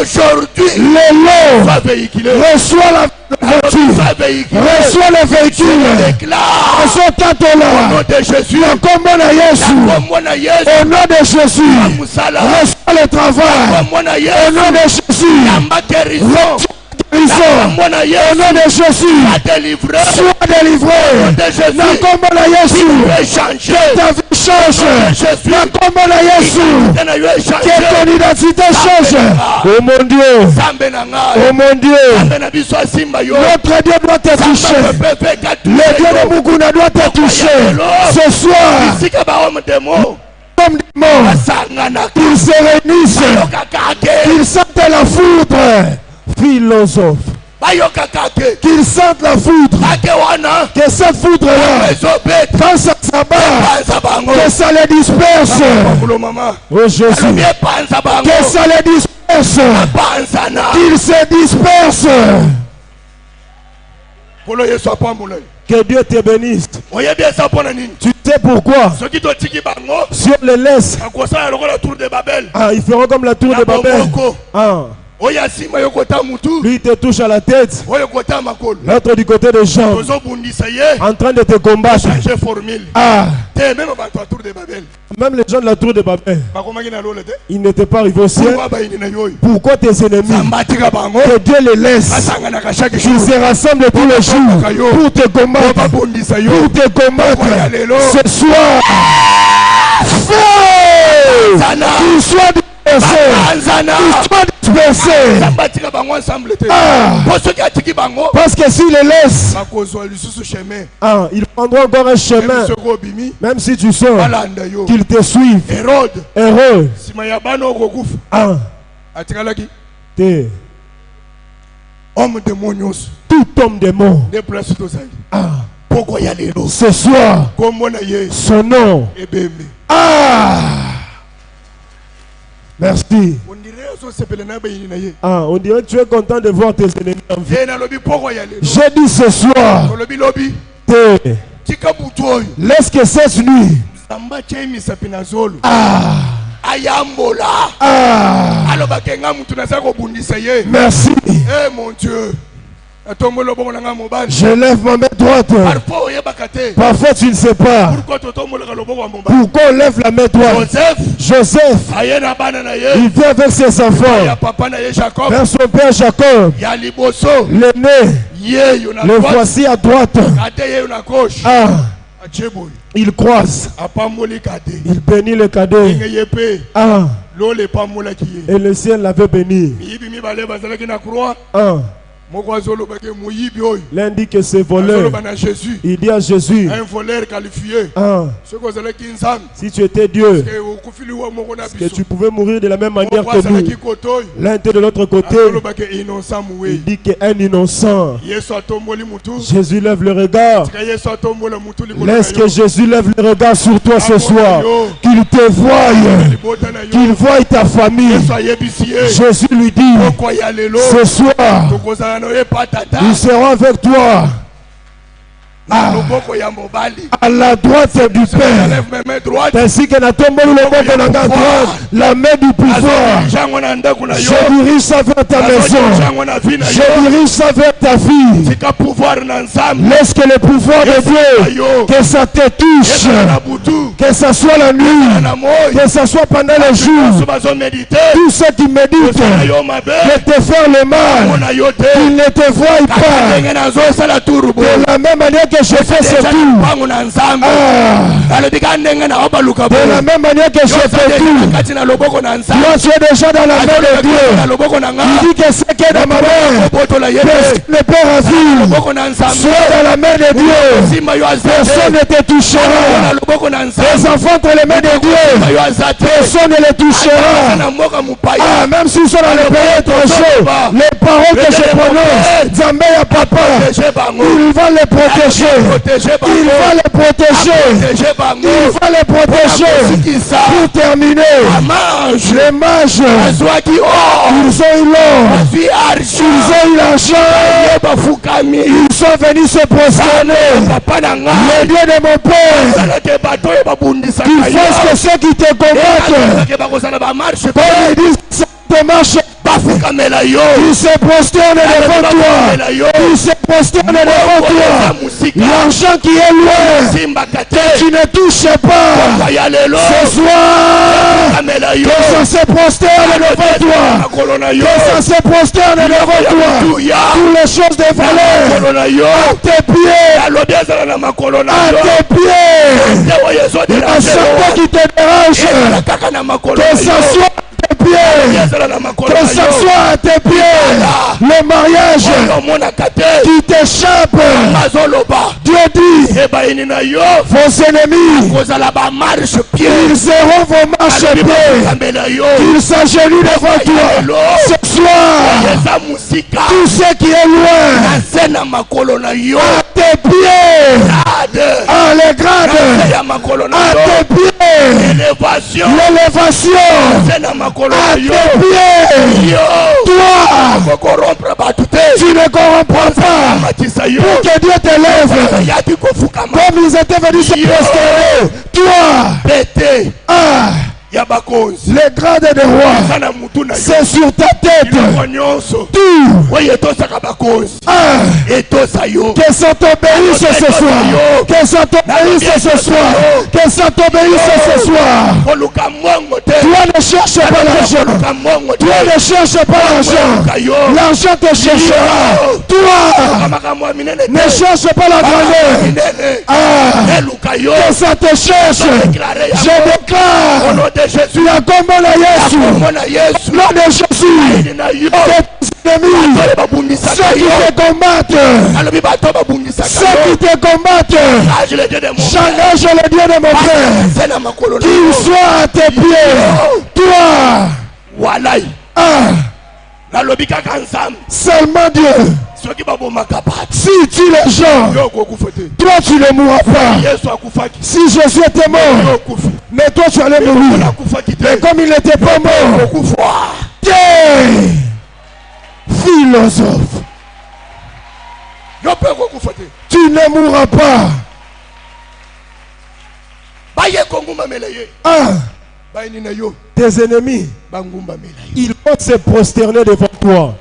aujourd'hui, reçois la voiture, reçois le véhicule, reçois ta dollars, au nom de Jésus, au nom de Jésus, reçois le travail, au nom de Jésus, au nom de Jésus, sois délivré, ta vie change, que ton identité change. Oh mon Dieu, oh mon Dieu, notre Dieu doit te toucher, le Dieu de Mukuna doit te toucher. Ce soir, comme des morts, qu'ils se réunissent, qu'ils sentent la foudre. Philosophe, qu'ils sentent la foudre, que cette foudre-là, quand ça s'abat, que ça les disperse. Oh Jésus, que ça les disperse, qu'ils se dispersent. Que Dieu te bénisse. Tu sais pourquoi? Si on les laisse, ils feront comme la tour de Babel. Lui il te touche à la tête, l'autre du côté des jambes, en train de te combattre. Même les gens de la tour de Babel, ils n'étaient pas arrivés au ciel. Pourquoi tes ennemis, que Dieu les laisse, ils se rassemblent tous les jours pour te combattre, ce soir, qu'il soit parce que s'il les laisse, ils prendront encore un chemin. Même si tu sors, qu'ils te suivent. Héros. Tout homme démon. Ce soir, son nom. Merci. On dirait que tu es content de voir tes ennemis en vie. J'ai dit ce soir, laisse que cette nuit, merci. Mon Dieu. Je lève ma main droite. Parfois tu ne sais pas pourquoi on lève la main droite. Joseph, il vient avec ses enfants vers son père Jacob. L'aîné, le voici à droite. Il croise. Il bénit le cadet. Et le ciel l'avait béni. L'un dit que c'est voleur. Il dit à Jésus, un voleur qualifié. Si tu étais Dieu, que tu pouvais mourir de la même manière que nous. L'un était de l'autre côté. Il dit qu'un innocent. Jésus lève le regard. Laisse que Jésus lève le regard sur toi ce soir. Qu'il te voie. Qu'il voie ta famille. Jésus lui dit, ce soir, nous serons avec toi. À la droite du Père, ainsi que la tombe la main du pouvoir. Je dirige ça vers ta maison. Je dirige ça vers ta fille. Laisse que le pouvoir de Dieu, que ça te touche, que ça soit la nuit, que ça soit pendant le jour. Tous ceux qui méditent de te faire le mal, qu'ils ne te voient pas. De la même manière que que je fais ce tour, de la même manière que je fais tout, toi tu es déjà dans la main de Dieu. Il dit que ce qui est dans ma main, le Père a vu, soit dans la main de Dieu, personne ne te touchera. Les enfants entre les mains de Dieu, personne ne les touchera. Ah, même s'ils sont dans les pays étrangers, les paroles que je prononce, Zambé à papa, il va les protéger. Il va les protéger. Il va les protéger. Pour terminer, les mages, ils ont eu l'or, ils ont eu l'argent, ils sont venus se prosterner. Le Dieu de mon Père, il faut que ceux qui te combattent, quand ils disent que ça ne marche pas, ils se prosternent devant toi. Ils se prosternent devant toi. L'argent qui est loin, tu ne touches pas. Ce soir, que ça se prosterne devant toi. Que ça se prosterne devant toi. Toutes les choses de valeur à tes pieds. À tes pieds. À chaque fois qui te dérange, que ça soit que ce soit à tes pieds, le mariage qui t'échappe. Dieu dit, vos ennemis, ils seront vos marche-pieds, ils s'agenouillent devant toi. Ce soir, tout ce qui est loin, à tes pieds, les grades, à tes pieds, l'élévation, à tes pieds, toi, tu ne corromps pas pour que Dieu t'élève comme ils étaient venus se prosterner. Toi, les grades de roi, c'est sur ta tête. Tout. Que ça t'obéisse ce soir. Que ça t'obéisse ce soir. Que ça t'obéisse ce soir. Toi ne cherches pas l'argent. Toi ne cherches pas l'argent. L'argent te cherchera. Toi ne cherche pas la grandeur. Que ça te cherche. Je déclare. Tu as combat la Yesu. Nom de Jésus. Tes ennemis, ceux qui te combattent, j'engage le Dieu de mon Père, qu'il soit à tes pieds. Toi, seulement Dieu. Si tu les gens, toi tu ne mourras pas. Si Jésus était mort, mais toi tu allais mourir. Mais comme il n'était pas mort, philosophe, tu ne mourras pas. Tes ennemis, ils vont se prosterner devant toi.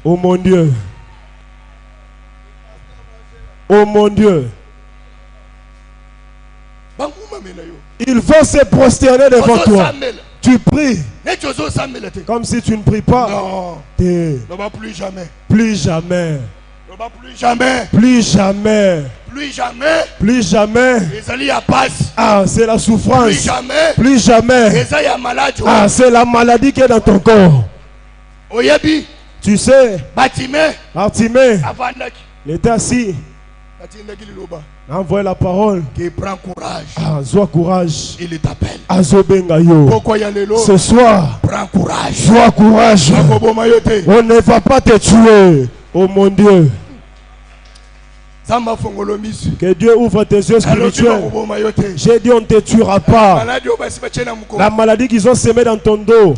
Oh mon Dieu. Oh mon Dieu. Ils vont se prosterner devant toi. Tu pries comme si tu ne pries pas. Non. Plus jamais. Plus jamais. Plus jamais. Plus jamais. Plus jamais. Plus jamais. Ah, c'est la souffrance. Plus jamais. Plus jamais. Ah, c'est la maladie qui est dans ton corps. Tu sais, Bartimée, il était assis. Envoie la parole. Qui prend courage. Ah, sois courage. Il t'appelle. Ce soir, prends courage. Sois courage. On ne va pas te tuer. Oh mon Dieu. Que Dieu ouvre tes yeux spirituels. J'ai dit on ne te tuera pas. La maladie qu'ils ont semée dans ton dos,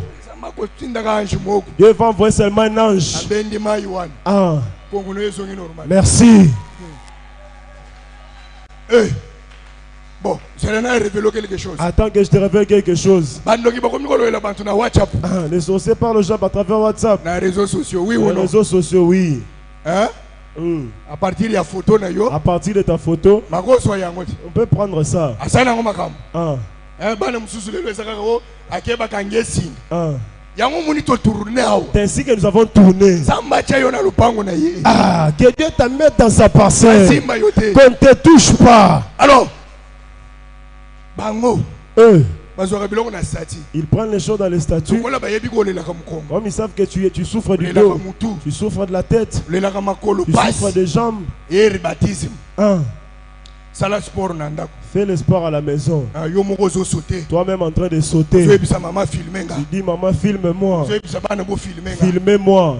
Dieu va envoyer seulement un ange. Ah. Merci. Bon, je vais révéler quelque chose. Attends que je te révèle quelque chose. Les sorciers parlent aux gens à travers WhatsApp. Les réseaux sociaux, oui ou non? Les réseaux sociaux, oui. Hein? À partir de la photo, à partir de ta photo, on peut prendre ça. C'est ainsi que nous avons tourné. Ah, que Dieu te mette dans sa parcelle. Qu'on ne te touche pas. Alors, eux, ils prennent les choses dans les statuts. Comme ils savent que tu souffres du dos, tu souffres de la tête, tu souffres des jambes. Ah. Fais le sport à la maison. Toi-même en train de sauter. Tu dis maman filme-moi. Filmez-moi.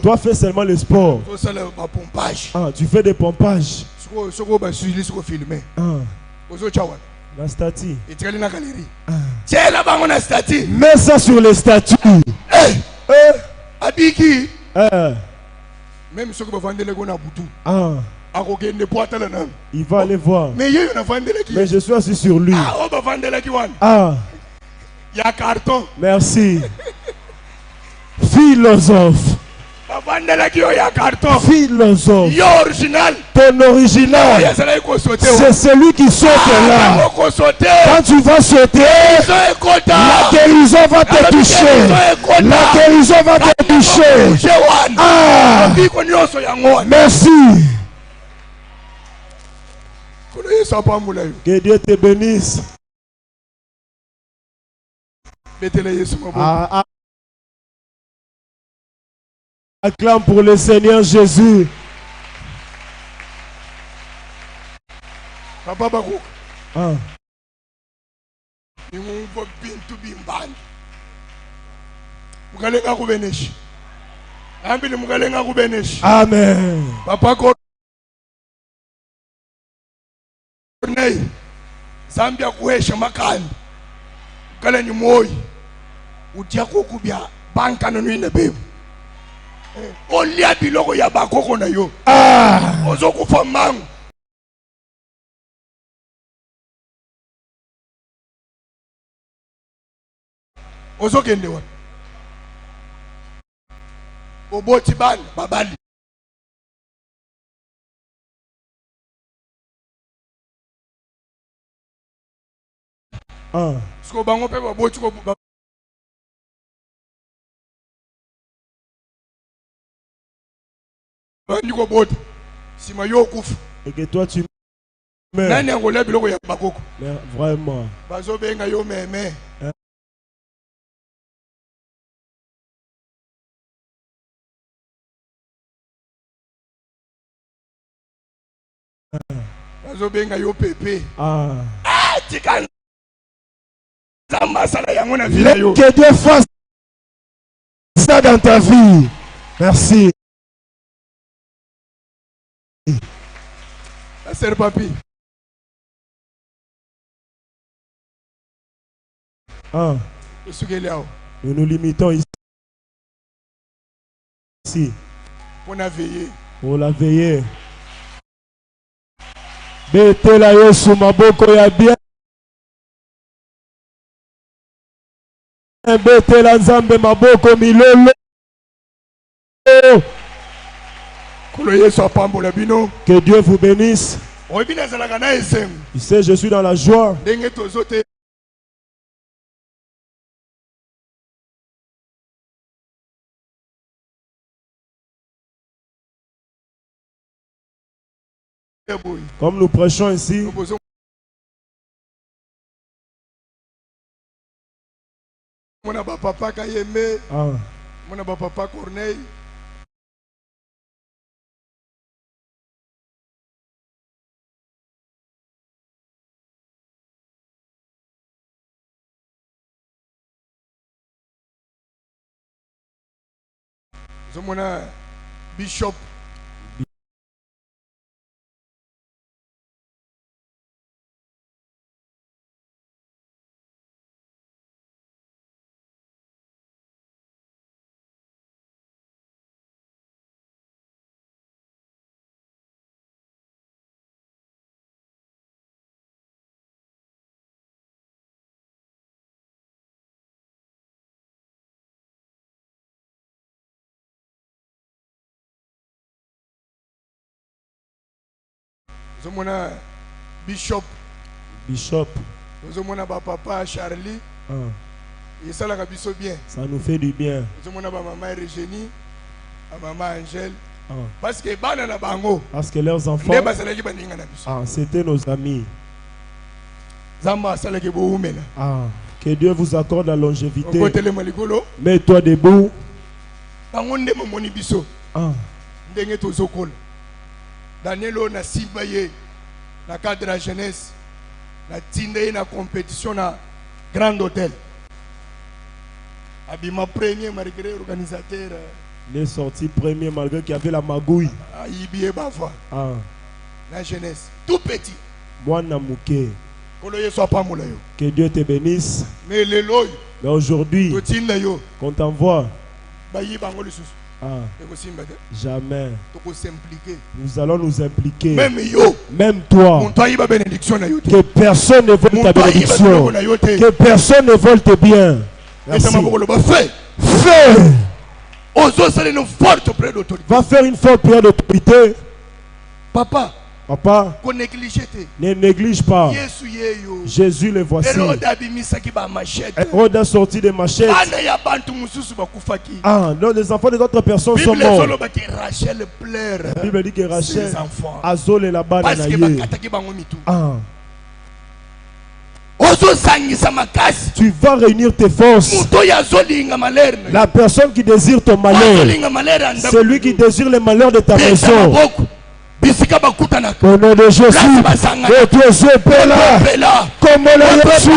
Toi fais seulement le sport. Ah, tu fais des pompages. Ah. La statue. Mets ça sur les statues. Même ceux qui vont vendre les ah. Il va aller voir. Mais je suis assis sur lui. Ah. Il y a carton. Merci. Philosophe. Philosophe. Ton original. C'est celui qui saute là. Quand tu vas sauter, la guérison va te toucher. La guérison va te toucher. Ah. Merci. Que Dieu te bénisse. Ah, ah. Acclame pour le Seigneur Jésus. Papa Bakou. Ah. Amen. Papa Corneille. Zambia kuhesha makani. Kale ni moi. Udiako kubia banka no ine bebe. Olia biloko ya bakoko na yo. Ah. Ozokufa mangu. Ozokende wa. Oboti ban babali. Ah. Sko bango pe baboti ko et que toi tu meurs. Vraiment. Ah. Que Dieu fasse ça dans ta vie. Merci. Sœur Papi. Ah. Nous nous limitons ici. Pour la veiller. Pour la veiller. Betela Yesu maboko ya bien. Betela Nzambe maboko milolo. Que Dieu vous bénisse. Tu sais, je suis dans la joie. Comme nous prêchons ici. Mon papa Kayeme. Ah. Mon papa Corneille. Mon bishop. Mon bishop. Bishop. Mon papa Charlie. Ah. ça la biso bien. Ça nous fait du bien. Je mon maman Regénie, maman Angèle. Ah. Parce que banana bango. Parce que leurs enfants, c'était nos amis. Ah. Que Dieu vous accorde la longévité. Mets-toi debout. Ah. Danielo na Sibaye, na cadre de la jeunesse, na tinde na compétition na Grand Hôtel. Abima premier malgré organisateur. Il est sorti premier malgré qu'il y avait la magouille. Ah. La jeunesse, tout petit. Moi namouké. Que Dieu te bénisse. Mais aujourd'hui, qu'on t'envoie. Ah. Jamais. Nous allons nous impliquer. Même toi. Que personne ne vole ta bénédiction. Que personne ne vole tes biens. Merci. Fais. Va faire une forte prière d'autorité. Papa. Papa, ne néglige pas. Jésus le voici. Hérode a sorti des machettes. Ah, non, les enfants de d'autres personnes sont morts. La Bible dit que Rachel a zolé la balle. Ah. Tu vas réunir tes forces. La personne qui désire ton malheur, celui qui désire le malheur de ta maison. Au nom de Jésus, et Dieu se pèle là, comme on l'a reçu.